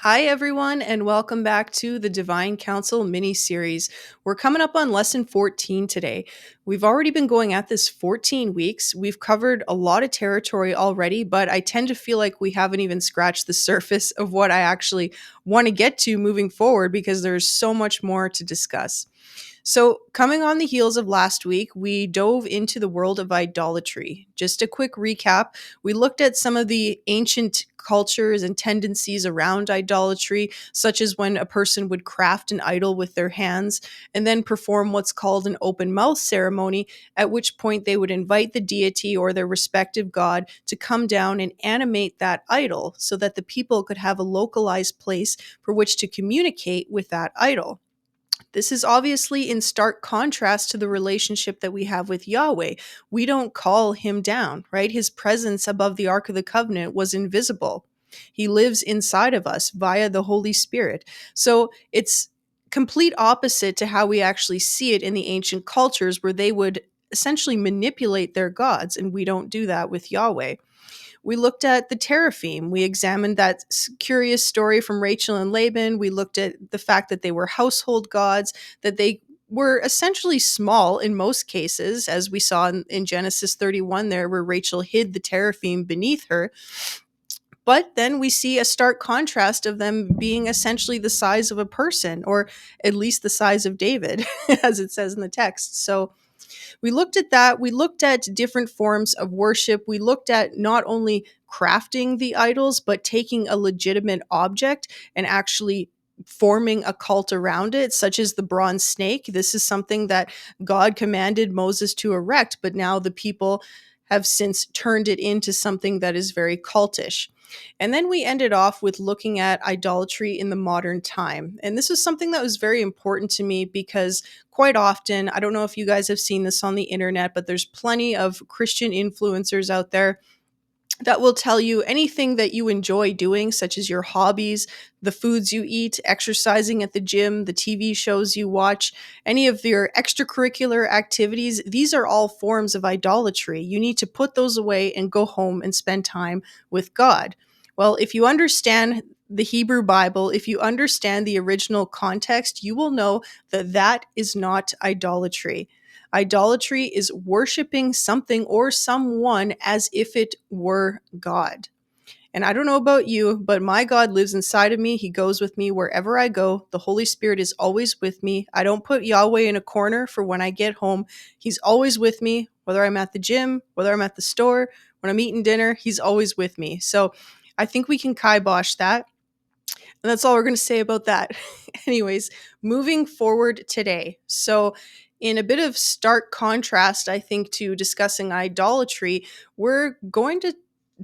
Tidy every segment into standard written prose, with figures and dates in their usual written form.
Hi, everyone, and welcome back to the Divine Council mini series. We're coming up on lesson 14 today. We've already been going at this 14 weeks. We've covered a lot of territory already, but I tend to feel like we haven't even scratched the surface of what I actually want to get to moving forward because there's so much more to discuss. So, coming on the heels of last week, we dove into the world of idolatry. Just a quick recap, we looked at some of the ancient cultures and tendencies around idolatry, such as when a person would craft an idol with their hands and then perform what's called an open mouth ceremony, at which point they would invite the deity or their respective god to come down and animate that idol so that the people could have a localized place for which to communicate with that idol. This is obviously in stark contrast to the relationship that we have with Yahweh. We don't call him down, right? His presence above the Ark of the Covenant was invisible. He lives inside of us via the Holy Spirit. So it's complete opposite to how we actually see it in the ancient cultures where they would essentially manipulate their gods, and we don't do that with Yahweh. We looked at the teraphim. We examined that curious story from Rachel and Laban. We looked at the fact that they were household gods, that they were essentially small in most cases, as we saw in Genesis 31 there, where Rachel hid the teraphim beneath her. But then we see a stark contrast of them being essentially the size of a person, or at least the size of David, as it says in the text. So we looked at that. We looked at different forms of worship. We looked at not only crafting the idols, but taking a legitimate object and actually forming a cult around it, such as the bronze snake. This is something that God commanded Moses to erect, but now the people have since turned it into something that is very cultish. And then we ended off with looking at idolatry in the modern time. And this was something that was very important to me because quite often, I don't know if you guys have seen this on the internet, but there's plenty of Christian influencers out there that will tell you anything that you enjoy doing, such as your hobbies, the foods you eat, exercising at the gym, the TV shows you watch, any of your extracurricular activities. These are all forms of idolatry. You need to put those away and go home and spend time with God. Well, if you understand the Hebrew Bible, if you understand the original context, you will know that that is not idolatry. Idolatry is worshiping something or someone as if it were God. And I don't know about you, but my God lives inside of me. He goes with me wherever I go. The Holy Spirit is always with me. I don't put Yahweh in a corner for when I get home. He's always with me, whether I'm at the gym, whether I'm at the store, when I'm eating dinner, he's always with me. So I think we can kibosh that. And that's all we're going to say about that. Anyways, moving forward today. So, in a bit of stark contrast, I think, to discussing idolatry, we're going to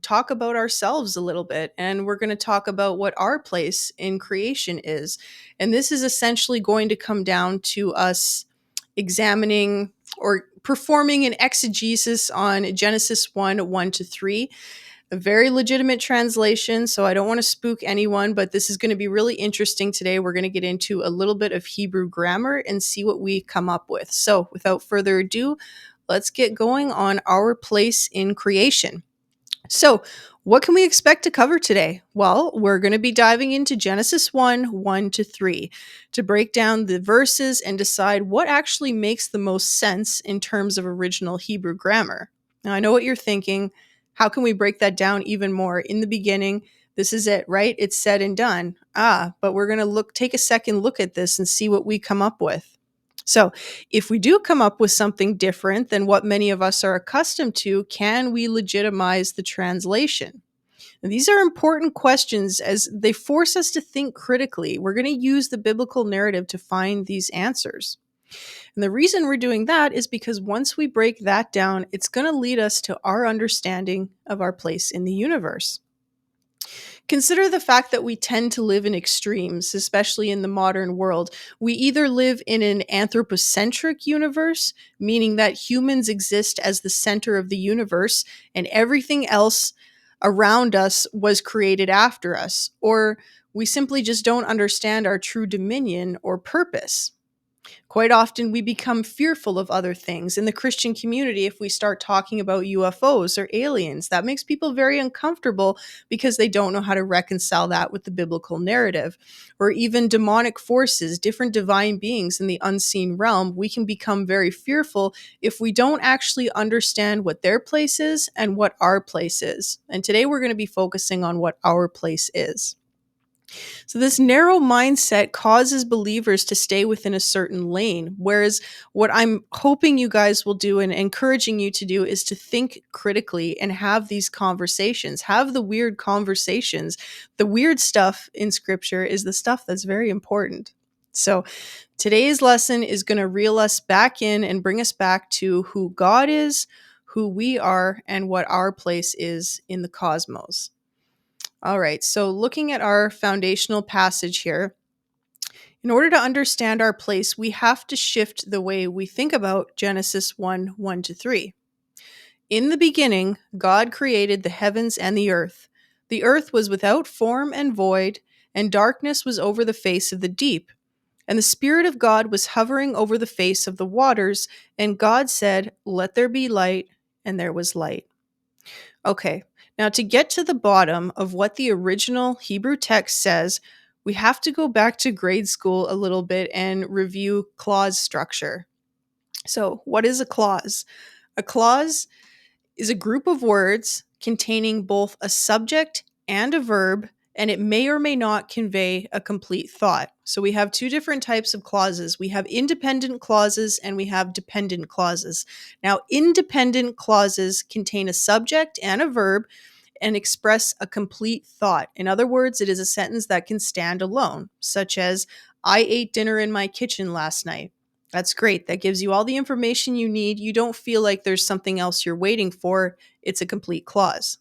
talk about ourselves a little bit and we're going to talk about what our place in creation is. And this is essentially going to come down to us examining or performing an exegesis on Genesis 1 1 to 3, a very legitimate translation, so I don't want to spook anyone, but this is going to be really interesting today. We're going to get into a little bit of Hebrew grammar and see what we come up with. So, without further ado, let's get going on our place in creation. So, what can we expect to cover today? Well, we're going to be diving into Genesis 1 1 to 3 to break down the verses and decide what actually makes the most sense in terms of original Hebrew grammar. Now, I know what you're thinking. How can we break that down even more? In the beginning, this is it, right? It's said and done. But we're going to take a second look at this and see what we come up with. So, if we do come up with something different than what many of us are accustomed to, can we legitimize the translation? And these are important questions as they force us to think critically. We're going to use the biblical narrative to find these answers. And the reason we're doing that is because once we break that down, it's going to lead us to our understanding of our place in the universe. Consider the fact that we tend to live in extremes, especially in the modern world. We either live in an anthropocentric universe, meaning that humans exist as the center of the universe and everything else around us was created after us, or we simply just don't understand our true dominion or purpose. Quite often, we become fearful of other things. In the Christian community, if we start talking about UFOs or aliens, that makes people very uncomfortable because they don't know how to reconcile that with the biblical narrative. Or even demonic forces, different divine beings in the unseen realm, we can become very fearful if we don't actually understand what their place is and what our place is. And today, we're going to be focusing on what our place is. So, this narrow mindset causes believers to stay within a certain lane. Whereas, what I'm hoping you guys will do and encouraging you to do is to think critically and have these conversations, have the weird conversations. The weird stuff in scripture is the stuff that's very important. So, today's lesson is going to reel us back in and bring us back to who God is, who we are, and what our place is in the cosmos. All right, so looking at our foundational passage here, in order to understand our place, we have to shift the way we think about Genesis 1 1 to 3. In the beginning, God created the heavens and the earth. The earth was without form and void, and darkness was over the face of the deep. And the Spirit of God was hovering over the face of the waters, and God said, "Let there be light," and there was light. Okay, now to get to the bottom of what the original Hebrew text says, we have to go back to grade school a little bit and review clause structure. So, what is a clause? A clause is a group of words containing both a subject and a verb, and it may or may not convey a complete thought. So we have two different types of clauses. We have independent clauses and we have dependent clauses. Now, independent clauses contain a subject and a verb and express a complete thought. In other words, it is a sentence that can stand alone, such as, "I ate dinner in my kitchen last night." That's great. That gives you all the information you need. You don't feel like there's something else you're waiting for. It's a complete clause.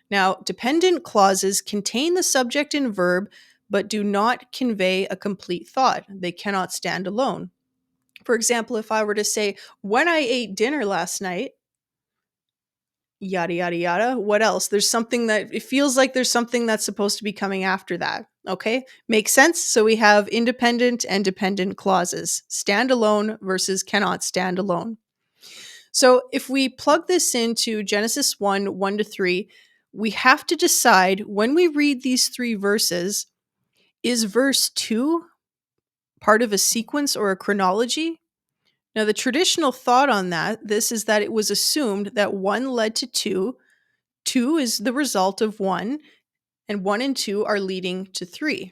Now, dependent clauses contain the subject and verb, but do not convey a complete thought. They cannot stand alone. For example, if I were to say, "When I ate dinner last night," yada, yada, yada, what else? There's something that it feels like there's something that's supposed to be coming after that. Okay, makes sense. So we have independent and dependent clauses, stand alone versus cannot stand alone. So if we plug this into Genesis 1 1 to 3, we have to decide when we read these three verses, is verse 2 part of a sequence or a chronology? Now, the traditional thought on this is that it was assumed that 1 led to 2, 2 is the result of 1, and 1 and 2 are leading to 3.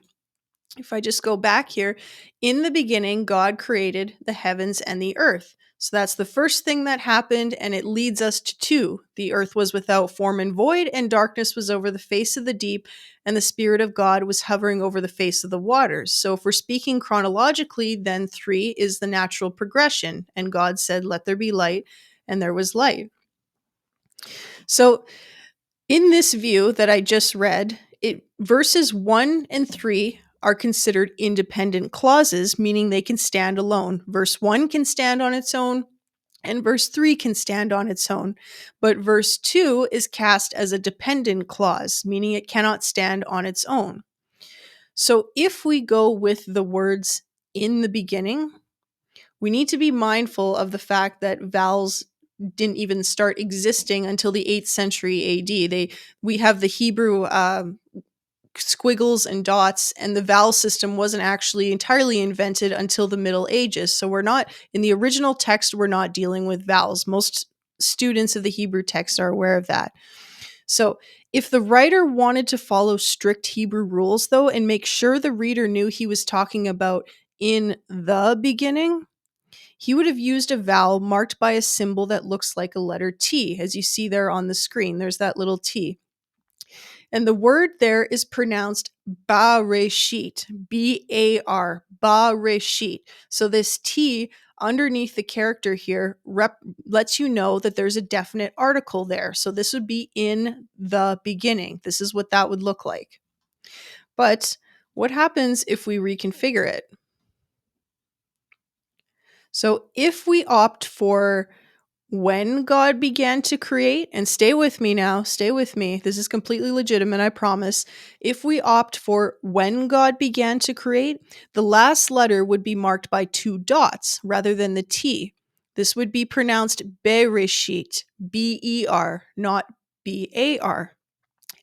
If I just go back here, in the beginning, God created the heavens and the earth. So that's the first thing that happened, and it leads us to 2. The earth was without form and void, and darkness was over the face of the deep, and the Spirit of God was hovering over the face of the waters. So if we're speaking chronologically, then 3 is the natural progression, and God said, "Let there be light," and there was light. So in this view that I just read, verses 1 and 3 are considered independent clauses, meaning they can stand alone. Verse 1 can stand on its own, and verse 3 can stand on its own. But verse 2 is cast as a dependent clause, meaning it cannot stand on its own. So if we go with the words "in the beginning," we need to be mindful of the fact that vowels didn't even start existing until the 8th century AD. We have the Hebrew squiggles and dots, and the vowel system wasn't actually entirely invented until the Middle Ages. So we're not in the original text. We're not dealing with vowels. Most students of the Hebrew text are aware of that. So if the writer wanted to follow strict Hebrew rules, though, and make sure the reader knew he was talking about "in the beginning," he would have used a vowel marked by a symbol that looks like a letter T, as you see there on the screen. There's that little T. And the word there is pronounced Bareshit, B-A-R, Bareshit. So this T underneath the character here lets you know that there's a definite article there. So this would be "in the beginning." This is what that would look like. But what happens if we reconfigure it? So if we opt for when God began to create, and stay with me now, stay with me. This is completely legitimate, I promise. If we opt for when God began to create, the last letter would be marked by two dots rather than the T. This would be pronounced Bereshit, B-E-R, not B-A-R.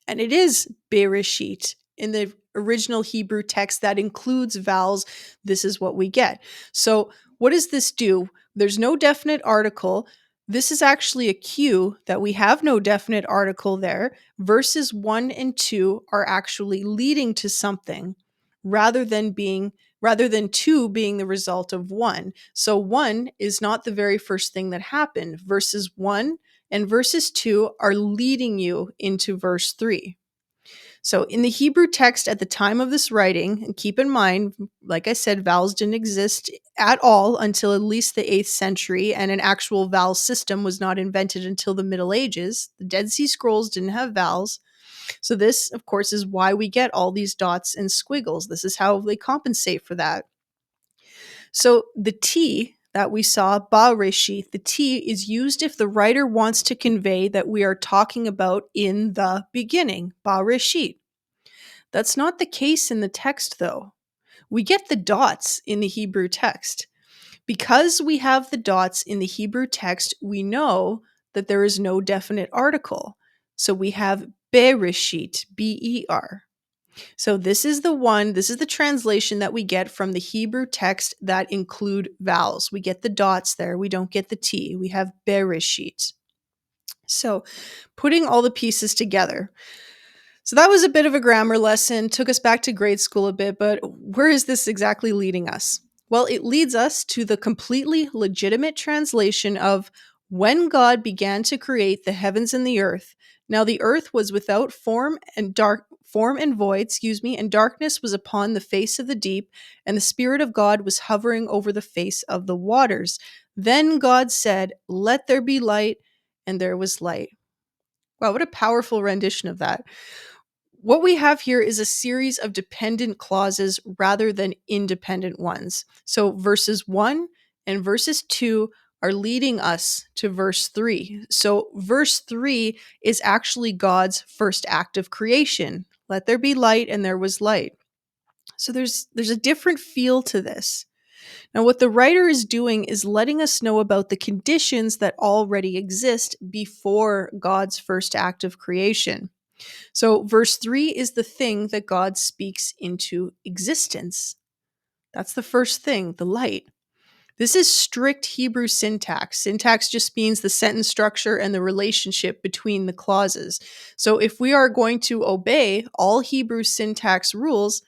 And it is Bereshit. In the original Hebrew text that includes vowels, this is what we get. So, what does this do? There's no definite article. This is actually a cue that we have no definite article there. Verses 1 and 2 are actually leading to something rather than 2 being the result of 1. So 1 is not the very first thing that happened. Verses 1 and verses 2 are leading you into verse 3. So, in the Hebrew text at the time of this writing, and keep in mind, like I said, vowels didn't exist at all until at least the 8th century, and an actual vowel system was not invented until the Middle Ages. The Dead Sea Scrolls didn't have vowels. So, this, of course, is why we get all these dots and squiggles. This is how they compensate for that. So, the T that we saw, Ba-Reshith, the T is used if the writer wants to convey that we are talking about in the beginning, Ba-Reshith. That's not the case in the text, though. We get the dots in the Hebrew text. Because we have the dots in the Hebrew text, we know that there is no definite article. So we have Bereshit, B-E-R. So this is the translation that we get from the Hebrew text that include vowels. We get the dots there. We don't get the T. We have Bereshit. So putting all the pieces together. So that was a bit of a grammar lesson, took us back to grade school a bit, but where is this exactly leading us? Well, it leads us to the completely legitimate translation of when God began to create the heavens and the earth. Now the earth was without form and void, and darkness was upon the face of the deep, and the Spirit of God was hovering over the face of the waters. Then God said, "Let there be light," and there was light. Wow, what a powerful rendition of that. What we have here is a series of dependent clauses rather than independent ones. So verses 1 and verses 2 are leading us to verse 3. So verse 3 is actually God's first act of creation. Let there be light, and there was light. So there's a different feel to this. Now, what the writer is doing is letting us know about the conditions that already exist before God's first act of creation. So, verse 3 is the thing that God speaks into existence. That's the first thing, the light. This is strict Hebrew syntax. Syntax just means the sentence structure and the relationship between the clauses. So, if we are going to obey all Hebrew syntax rules,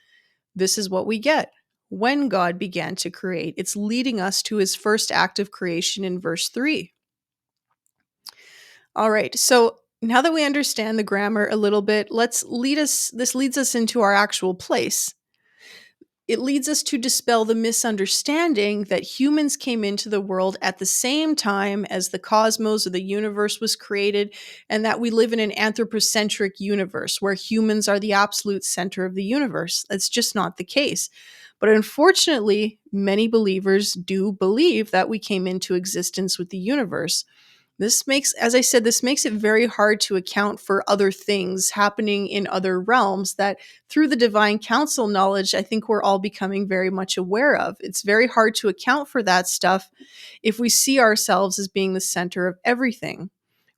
this is what we get. When God began to create, it's leading us to his first act of creation in verse 3. All right. So now that we understand the grammar a little bit, this leads us into our actual place. It leads us to dispel the misunderstanding that humans came into the world at the same time as the cosmos or the universe was created, and that we live in an anthropocentric universe where humans are the absolute center of the universe. That's just not the case. But unfortunately, many believers do believe that we came into existence with the universe. As I said, this makes it very hard to account for other things happening in other realms that through the divine counsel knowledge, I think we're all becoming very much aware of. It's very hard to account for that stuff if we see ourselves as being the center of everything.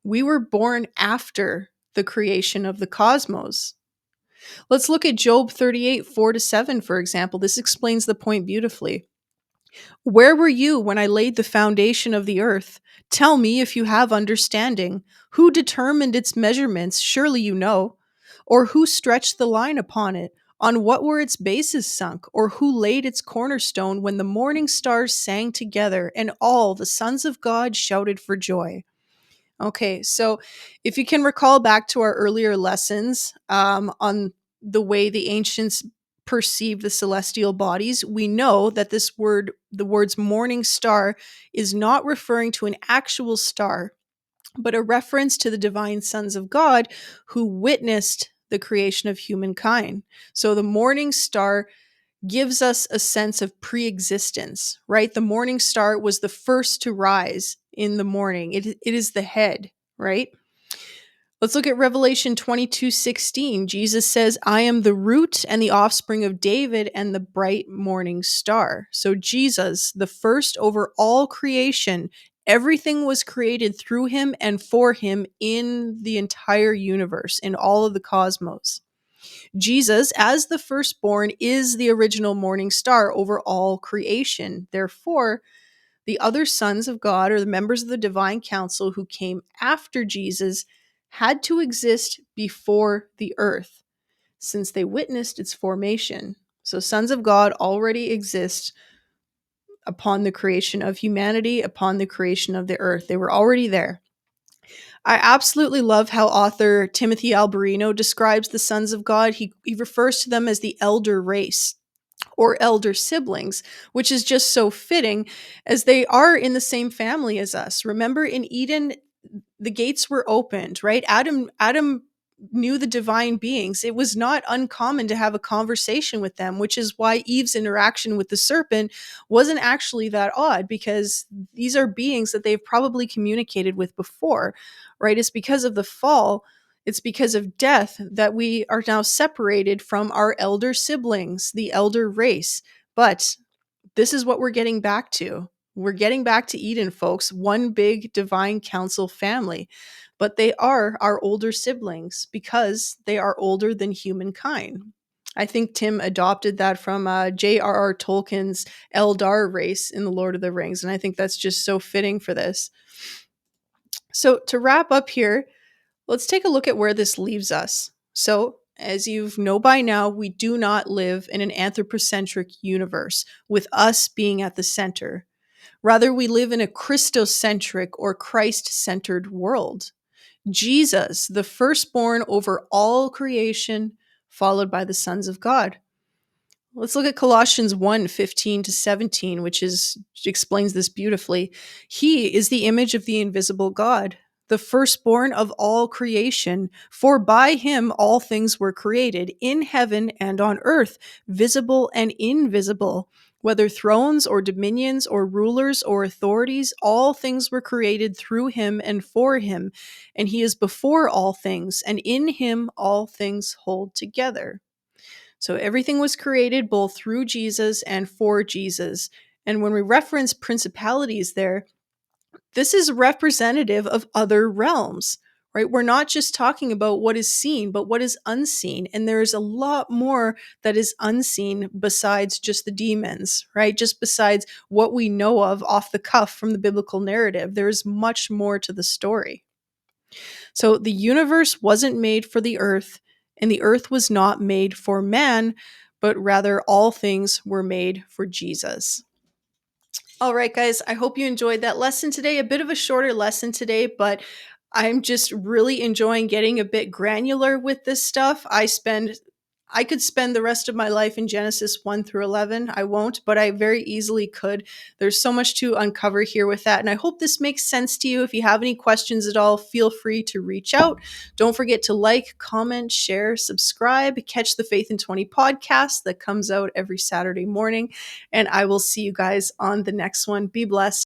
We were born after the creation of the cosmos. Let's look at Job 38, 4-7, for example. This explains the point beautifully. Where were you when I laid the foundation of the earth? Tell me if you have understanding. Who determined its measurements? Surely you know. Or who stretched the line upon it? On what were its bases sunk? Or who laid its cornerstone when the morning stars sang together and all the sons of God shouted for joy? Okay, so if you can recall back to our earlier lessons on the way the ancients perceived the celestial bodies, we know that the words morning star, is not referring to an actual star, but a reference to the divine sons of God who witnessed the creation of humankind. So the morning star gives us a sense of pre-existence, right? The morning star was the first to rise in the morning. It is the head, right? Let's look at Revelation 22:16. Jesus says, I am the root and the offspring of David and the bright morning star. So Jesus, the first over all creation, everything was created through him and for him in the entire universe, in all of the cosmos. Jesus, as the firstborn, is the original morning star over all creation. Therefore, the other sons of God, or the members of the divine council who came after Jesus, had to exist before the earth, since they witnessed its formation. So, sons of God already exist upon the creation of humanity, upon the creation of the earth. They were already there. I absolutely love how author Timothy Alberino describes the sons of God. He refers to them as the elder race, or elder siblings, which is just so fitting as they are in the same family as us. Remember, in Eden, the gates were opened, right? Adam knew the divine beings. It was not uncommon to have a conversation with them, which is why Eve's interaction with the serpent wasn't actually that odd, because these are beings that they've probably communicated with before, right? It's because of the fall, it's because of death that we are now separated from our elder siblings, the elder race. But this is what we're getting back to. We're getting back to Eden, folks, one big divine council family. But they are our older siblings because they are older than humankind. I think Tim adopted that from J.R.R. Tolkien's Eldar race in The Lord of the Rings. And I think that's just so fitting for this. So, to wrap up here, let's take a look at where this leaves us. So, as you know by now, we do not live in an anthropocentric universe with us being at the center. Rather, we live in a christocentric or Christ-centered world. Jesus, the firstborn over all creation, followed by the sons of God. Let's look at Colossians 1:15-17, which explains this beautifully. He is the image of the invisible God, the firstborn of all creation, for by him all things were created, in heaven and on earth, visible and invisible. Whether thrones or dominions or rulers or authorities, all things were created through him and for him, and he is before all things, and in him all things hold together. So everything was created both through Jesus and for Jesus. And when we reference principalities there, this is representative of other realms, right? We're not just talking about what is seen, but what is unseen. And there's a lot more that is unseen besides just the demons, right? Just besides what we know of off the cuff from the biblical narrative. There's much more to the story. So the universe wasn't made for the earth, and the earth was not made for man, but rather all things were made for Jesus. All right, guys, I hope you enjoyed that lesson today. A bit of a shorter lesson today, but I'm just really enjoying getting a bit granular with this stuff. I could spend the rest of my life in Genesis 1 through 11. I won't, but I very easily could. There's so much to uncover here with that. And I hope this makes sense to you. If you have any questions at all, feel free to reach out. Don't forget to like, comment, share, subscribe, catch the Faith in 20 podcast that comes out every Saturday morning. And I will see you guys on the next one. Be blessed.